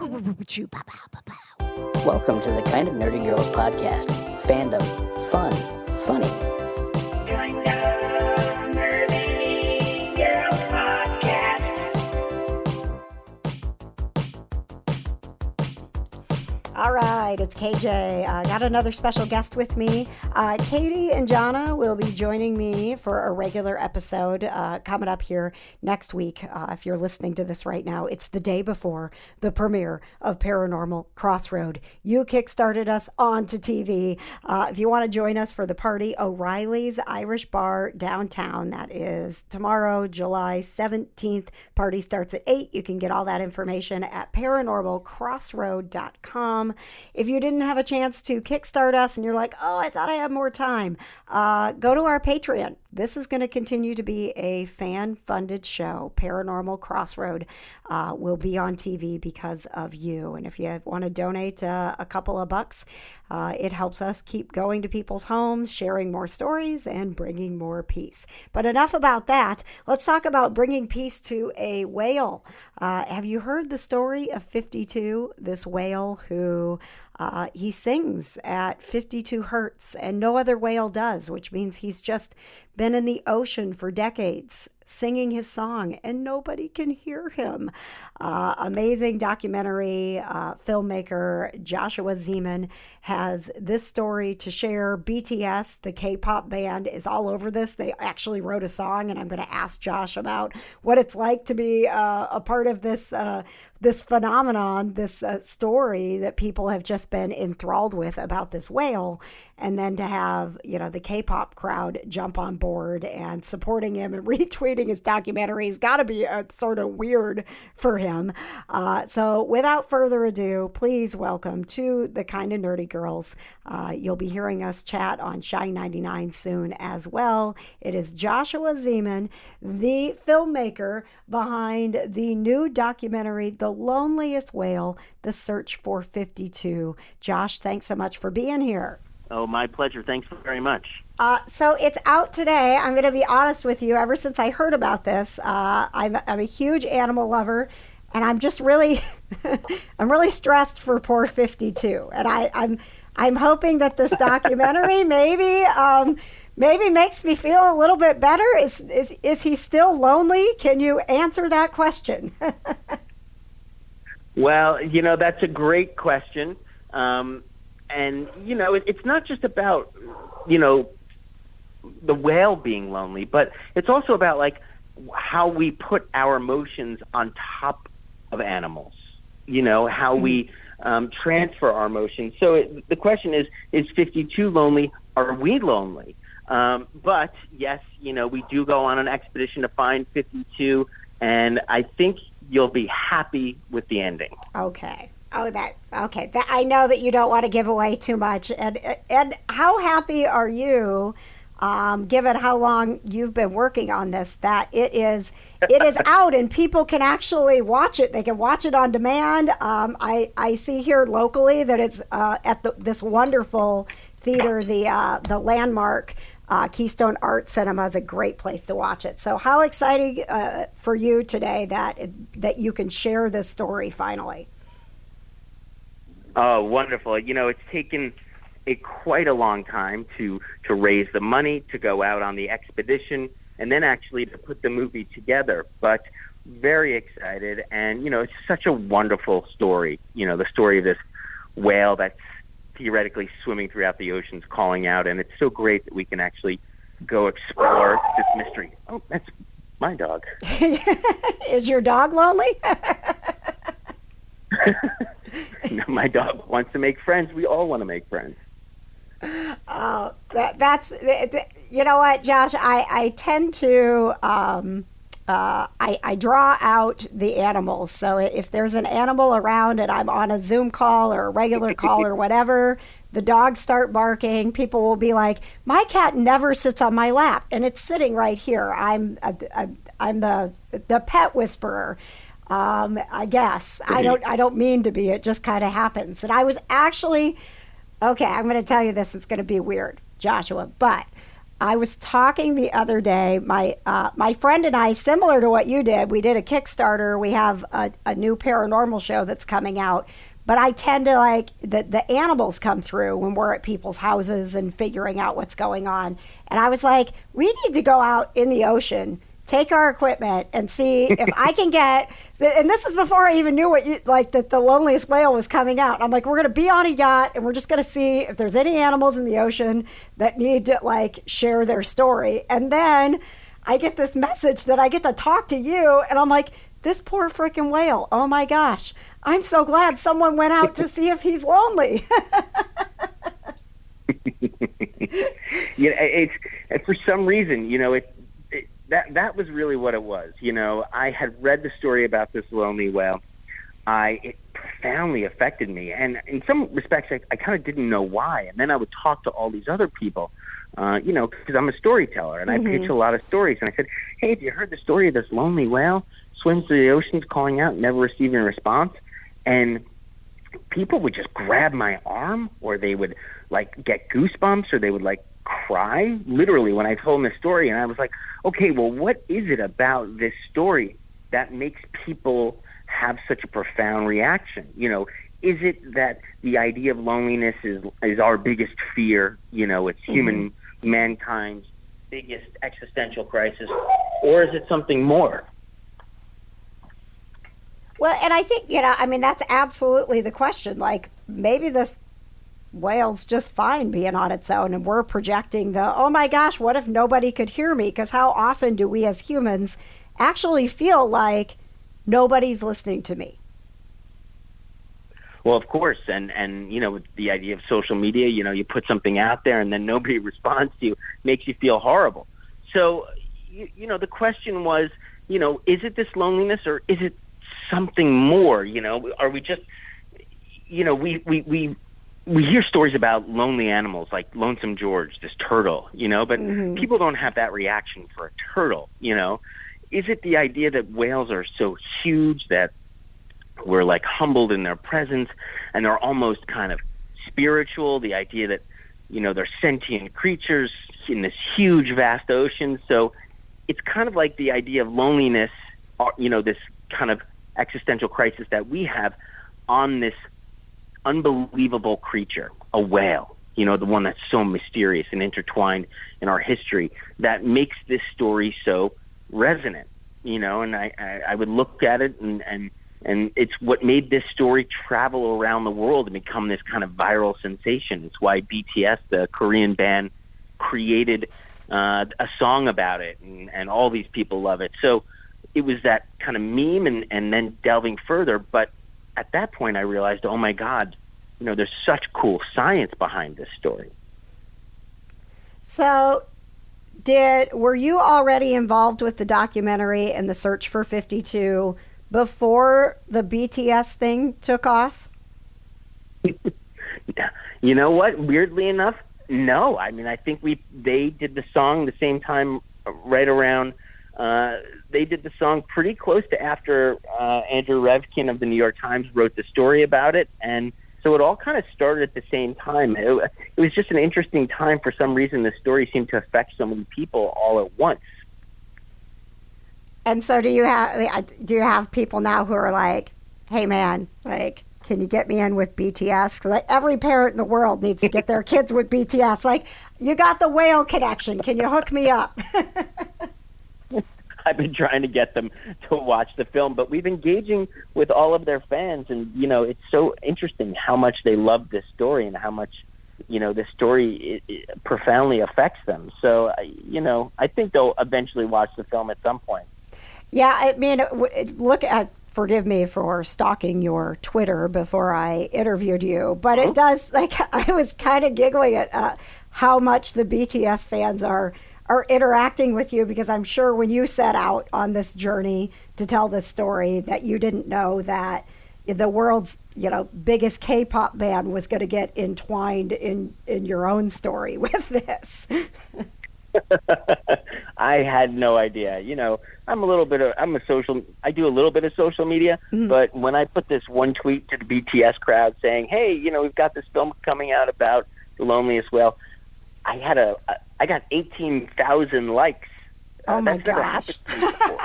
Welcome to the Kind of Nerdy Girls podcast. Fandom, fun, funny. Kind of Nerdy Girls podcast. All right, it's KJ. I got another special guest with me. Katie and Jana will be joining me for a regular episode coming up here next week. If you're listening to this right now, it's the day before the premiere of Paranormal Crossroad. You kickstarted us onto TV. If you want to join us for the party, O'Reilly's Irish Bar downtown. That is tomorrow, July 17th. Party starts at 8. You can get all that information at paranormalcrossroad.com. If you didn't have a chance to kickstart us and you're like, oh, I thought I had more time, go to our Patreon. This is going to continue to be a fan-funded show. Paranormal Crossroad will be on TV because of you. And if you want to donate a couple of bucks, it helps us keep going to people's homes, sharing more stories, and bringing more peace. But enough about that. Let's talk about bringing peace to a whale. Have you heard the story of 52, this whale who he sings at 52 hertz and no other whale does, which means he's just been in the ocean for decades singing his song and nobody can hear him. Amazing documentary filmmaker Joshua Zeman has this story to share. BTS, the K-pop band, is all over this. They actually wrote a song, and I'm going to ask Josh about what it's like to be a part of this this phenomenon, this story that people have just been enthralled with about this whale, and then to have, you know, the K-pop crowd jump on board and supporting him and retweeting his documentary has got to be sort of weird for him. So without further ado, please welcome to the Kind of Nerdy Girls. You'll be hearing us chat on Shine 99 soon as well. It is Joshua Zeman, the filmmaker behind the new documentary, The Loneliest Whale, The Search for 52. Josh, thanks so much for being here. Oh, my pleasure. Thanks very much. So it's out today. I'm going to be honest with you. Ever since I heard about this, I'm a huge animal lover, and I'm just really, I'm really stressed for poor 52. And I'm hoping that this documentary maybe makes me feel a little bit better. Is he still lonely? Can you answer that question? Well, you know, that's a great question. And, you know, it's not just about, you know, the whale being lonely, but it's also about, like, how we put our emotions on top of animals, you know, how we transfer our emotions. So the question is 52 lonely? Are we lonely? But, yes, you know, we do go on an expedition to find 52, and I think you'll be happy with the ending. Okay. Okay. That, I know that you don't want to give away too much. And how happy are you, given how long you've been working on this, that it is out and people can actually watch it. They can watch it on demand. I see here locally that it's at this wonderful theater, the Landmark. Keystone Art Cinema is a great place to watch it. So how exciting for you today that you can share this story finally. Oh, wonderful. You know, it's taken quite a long time to raise the money, to go out on the expedition, and then actually to put the movie together. But very excited. And, you know, it's such a wonderful story. You know, the story of this whale that's theoretically swimming throughout the oceans calling out. And it's so great that we can actually go explore this mystery. Oh, that's my dog. Is your dog lonely? My dog wants to make friends. We all want to make friends. Oh, that's you know what, Josh? I tend to I draw out the animals. So if there's an animal around and I'm on a Zoom call or a regular call or whatever, the dogs start barking. People will be like, "My cat never sits on my lap, and it's sitting right here." I'm the pet whisperer. I guess I don't mean to be. It just kind of happens. And I was actually, okay, I'm going to tell you this. It's going to be weird, Joshua, but I was talking the other day. My friend and I, similar to what you did, we did a Kickstarter. We have a new paranormal show that's coming out. But I tend to like the animals come through when we're at people's houses and figuring out what's going on. And I was like, we need to go out in the ocean, take our equipment, and see if I can get. And this is before I even knew what you like that the Loneliest Whale was coming out. I'm like, we're going to be on a yacht and we're just going to see if there's any animals in the ocean that need to like share their story. And then I get this message that I get to talk to you, and I'm like, this poor freaking whale. Oh my gosh. I'm so glad someone went out to see if he's lonely. It's for some reason, that was really what it was. I had read the story about this lonely whale. It profoundly affected me, and in some respects, I kind of didn't know why. And then I would talk to all these other people, because I'm a storyteller, and I pitch a lot of stories. And I said, "Hey, have you heard the story of this lonely whale? Swims through the oceans, calling out, never receiving a response." And people would just grab my arm, or they would like get goosebumps, or they would like cry literally when I told them the story. And I was like, okay, well, what is it about this story that makes people have such a profound reaction? Is it that the idea of loneliness is our biggest fear? It's mankind's biggest existential crisis, or is it something more? Well, and I think, that's absolutely the question. Like, maybe this whale's just fine being on its own, and we're projecting oh my gosh, what if nobody could hear me? Because how often do we as humans actually feel like nobody's listening to me? Well, of course. And with the idea of social media, you put something out there and then nobody responds to you, makes you feel horrible. So, the question was, is it this loneliness, or is it something more? Are we just, we hear stories about lonely animals like Lonesome George, this turtle, but people don't have that reaction for a turtle. Is it the idea that whales are so huge that we're like humbled in their presence, and they're almost kind of spiritual? The idea that, they're sentient creatures in this huge, vast ocean. So it's kind of like the idea of loneliness, this kind of existential crisis that we have on this unbelievable creature, a whale, the one that's so mysterious and intertwined in our history, that makes this story so resonant, and I would look at it and it's what made this story travel around the world and become this kind of viral sensation. It's why BTS, the Korean band, created a song about it, and all these people love it. So it was that kind of meme, and then delving further. But at that point, I realized, oh my God, there's such cool science behind this story. So, were you already involved with the documentary and the search for 52 before the BTS thing took off? You know what? Weirdly enough, no. I mean, I think they did the song the same time, right around. They did the song pretty close to after Andrew Revkin of the New York Times wrote the story about it, and so it all kind of started at the same time. It was just an interesting time. For some reason, the story seemed to affect so many people all at once. And so do you have people now who are like, hey man, like, can you get me in with BTS? 'Cause like every parent in the world needs to get their kids with BTS. Like, you got the whale connection. Can you hook me up? I've been trying to get them to watch the film, but we've engaging with all of their fans, and it's so interesting how much they love this story and how much this story it profoundly affects them. So I think they'll eventually watch the film at some point. Yeah, I mean, forgive me for stalking your Twitter before I interviewed you, but it does, like, I was kind of giggling at how much the BTS fans are interacting with you, because I'm sure when you set out on this journey to tell this story that you didn't know that the world's biggest K-pop band was going to get entwined in your own story with this. I had no idea. I do a little bit of social media, but when I put this one tweet to the BTS crowd saying, hey, we've got this film coming out about the Loneliest Whale, I got 18,000 likes. Oh my That's never gosh. happened to me before.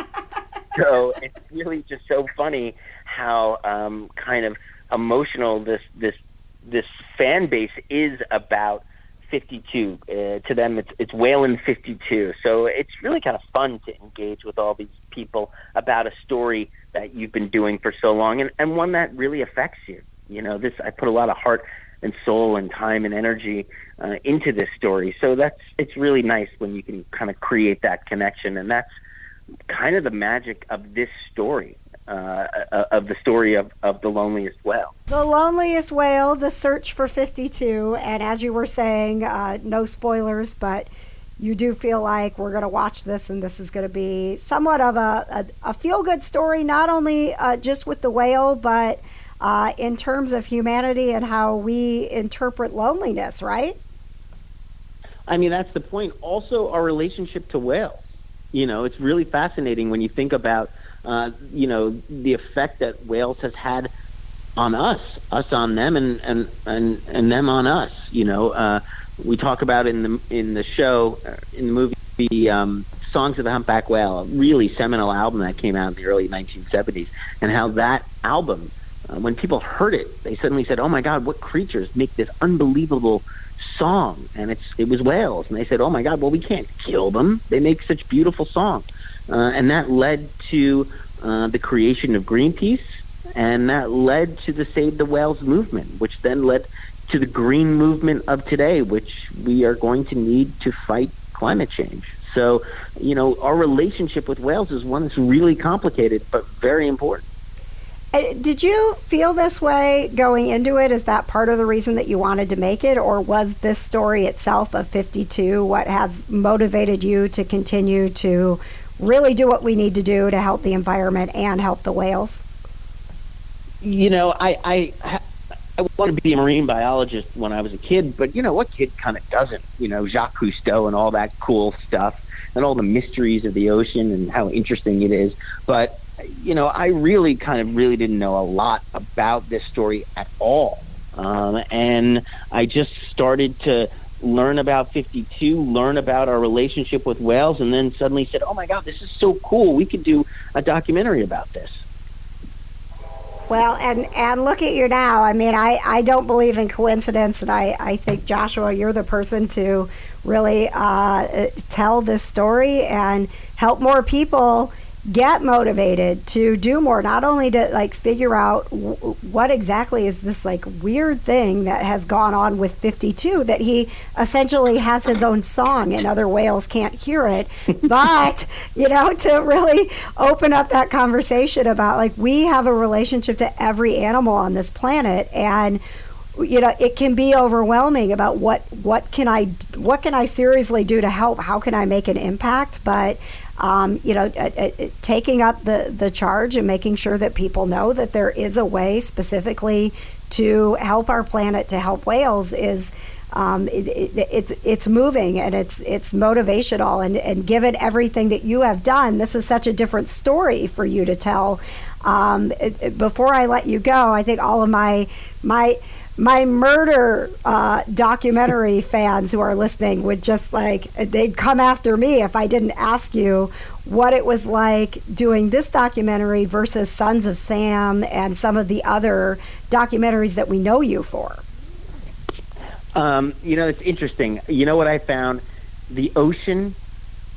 So it's really just so funny how kind of emotional this fan base is about 52. To them, it's Whalen 52. So it's really kind of fun to engage with all these people about a story that you've been doing for so long, and one that really affects you. You know, I put a lot of heart and soul and time and energy into this story. So it's really nice when you can kind of create that connection, and that's kind of the magic of this story. Of the story of the Loneliest Whale. The Loneliest Whale, The Search for 52. And as you were saying, no spoilers, but you do feel like we're going to watch this and this is going to be somewhat of a feel-good story, not only just with the whale, but in terms of humanity and how we interpret loneliness, right? I mean, that's the point. Also, our relationship to whales. You know, it's really fascinating when you think about the effect that whales has had on us on them, and them on us. You know, we talk about in the show, in the movie, Songs of the Humpback Whale, a really seminal album that came out in the early 1970s, and how that album, when people heard it, they suddenly said, "Oh my God, what creatures make this unbelievable song?" And it was whales, and they said, "Oh my God, well, we can't kill them. They make such beautiful songs." And that led to the creation of Greenpeace, and that led to the Save the Whales movement, which then led to the green movement of today, which we are going to need to fight climate change. So, you know, our relationship with whales is one that's really complicated, but very important. Did you feel this way going into it? Is that part of the reason that you wanted to make it, or was this story itself of 52 what has motivated you to continue to really do what we need to do to help the environment and help the whales? You know, I wanted to be a marine biologist when I was a kid, but you know, what kid kind of doesn't? You know, Jacques Cousteau and all that cool stuff, and all the mysteries of the ocean and how interesting it is. But you know, I really didn't know a lot about this story at all, and I just started to learn about 52, learn about our relationship with whales, and then suddenly said, "Oh my God, this is so cool. We could do a documentary about this." Well, and look at you now. I mean, I don't believe in coincidence, and I think, Joshua, you're the person to really tell this story and help more people get motivated to do more, not only to like figure out what exactly is this like weird thing that has gone on with 52, that he essentially has his own song and other whales can't hear it, but you know, to really open up that conversation about like we have a relationship to every animal on this planet, and you know, it can be overwhelming about what can I seriously do to help, how can I make an impact, but you know, taking up the charge and making sure that people know that there is a way specifically to help our planet, to help whales, is it's moving and it's motivational, and given everything that you have done, this is such a different story for you to tell. Before I let you go, I think all of my murder documentary fans who are listening would just like, they'd come after me if I didn't ask you what it was like doing this documentary versus Sons of Sam and some of the other documentaries that we know you for. You know, it's interesting. You know what I found? The ocean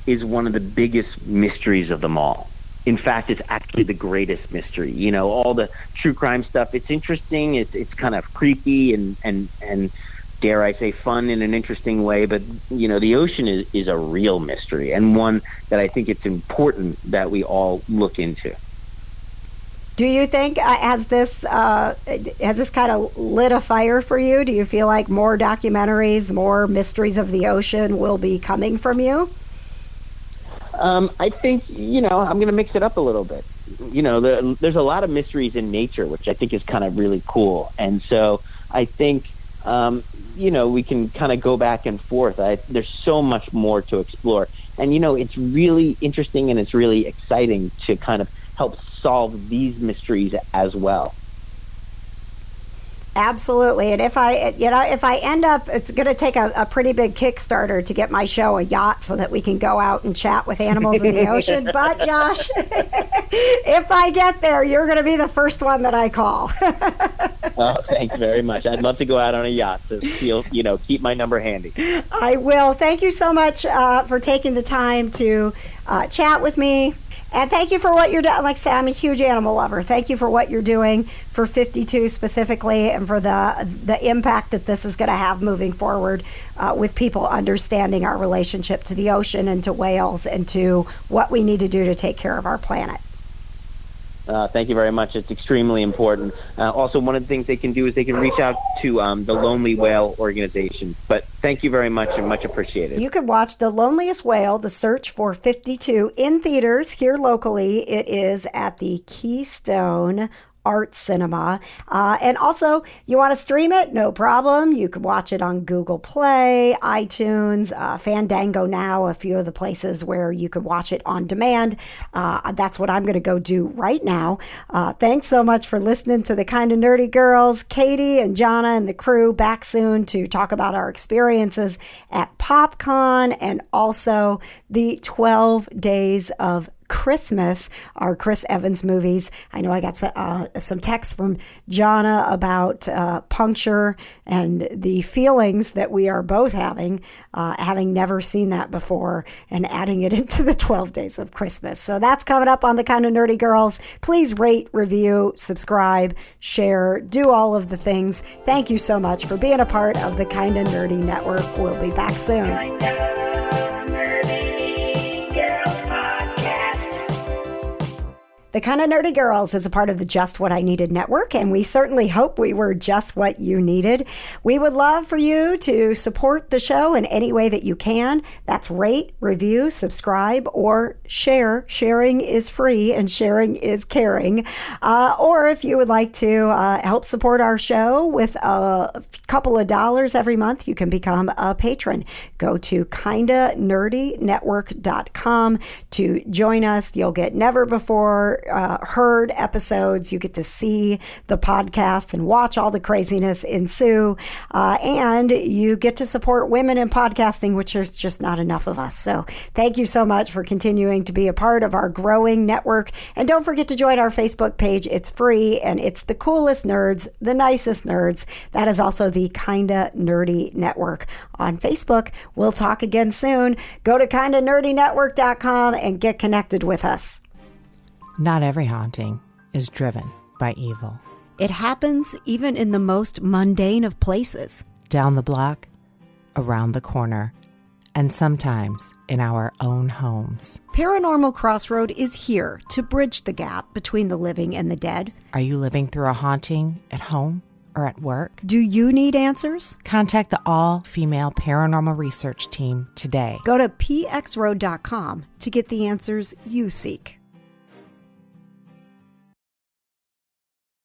is one of the biggest mysteries of them all. In fact, it's actually the greatest mystery. You know, all the true crime stuff, it's interesting, it's kind of creepy and dare I say fun in an interesting way, but you know, the ocean is a real mystery, and one that I think it's important that we all look into. Do you think has this kind of lit a fire for you? Do you feel like more documentaries, more mysteries of the ocean will be coming from you? I think, you know, I'm going to mix it up a little bit. You know, there's a lot of mysteries in nature, which I think is kind of really cool. And so I think, you know, we can kind of go back and forth. There's so much more to explore. And, you know, it's really interesting and it's really exciting to kind of help solve these mysteries as well. Absolutely. And if I end up, it's going to take a pretty big Kickstarter to get my show a yacht so that we can go out and chat with animals in the ocean. But Josh, if I get there, you're going to be the first one that I call. Oh, thanks very much. I'd love to go out on a yacht, so keep my number handy. I will. Thank you so much for taking the time to chat with me. And thank you for what you're doing. Like I said, I'm a huge animal lover. Thank you for what you're doing for 52 specifically, and for the impact that this is going to have moving forward with people understanding our relationship to the ocean and to whales and to what we need to do to take care of our planet. Thank you very much. It's extremely important. Also, one of the things they can do is they can reach out to the Lonely Whale organization. But thank you very much and much appreciated. You can watch The Loneliest Whale, The Search for 52 in theaters here locally. It is at the Keystone Art Cinema. And also, you want to stream it? No problem. You can watch it on Google Play, iTunes, Fandango Now, a few of the places where you can watch it on demand. That's what I'm going to go do right now. Thanks so much for listening to the Kinda Nerdy Girls. Katie and Jana and the crew back soon to talk about our experiences at PopCon and also the 12 Days of Christmas, our Chris Evans movies. I know I got some text from Jana about puncture and the feelings that we are both having never seen that before, and adding it into the 12 Days of Christmas. So that's coming up on the Kinda Nerdy Girls. Please rate, review, subscribe, share, do all of the things. Thank you so much for being a part of the Kinda Nerdy Network. We'll be back soon. The Kinda Nerdy Girls is a part of the Just What I Needed network, and we certainly hope we were just what you needed. We would love for you to support the show in any way that you can. That's rate, review, subscribe, or share. Sharing is free, and sharing is caring. Or if you would like to help support our show with a couple of dollars every month, you can become a patron. Go to kindanerdynetwork.com to join us. You'll get never before heard episodes. You get to see the podcast and watch all the craziness ensue. And you get to support women in podcasting, which there's just not enough of us. So thank you so much for continuing to be a part of our growing network. And don't forget to join our Facebook page. It's free, and it's the coolest nerds, the nicest nerds. That is also the Kinda Nerdy Network on Facebook. We'll talk again soon. Go to kindanerdynetwork.com and get connected with us. Not every haunting is driven by evil. It happens even in the most mundane of places. Down the block, around the corner, and sometimes in our own homes. Paranormal Crossroad is here to bridge the gap between the living and the dead. Are you living through a haunting at home or at work? Do you need answers? Contact the all-female paranormal research team today. Go to pxroad.com to get the answers you seek.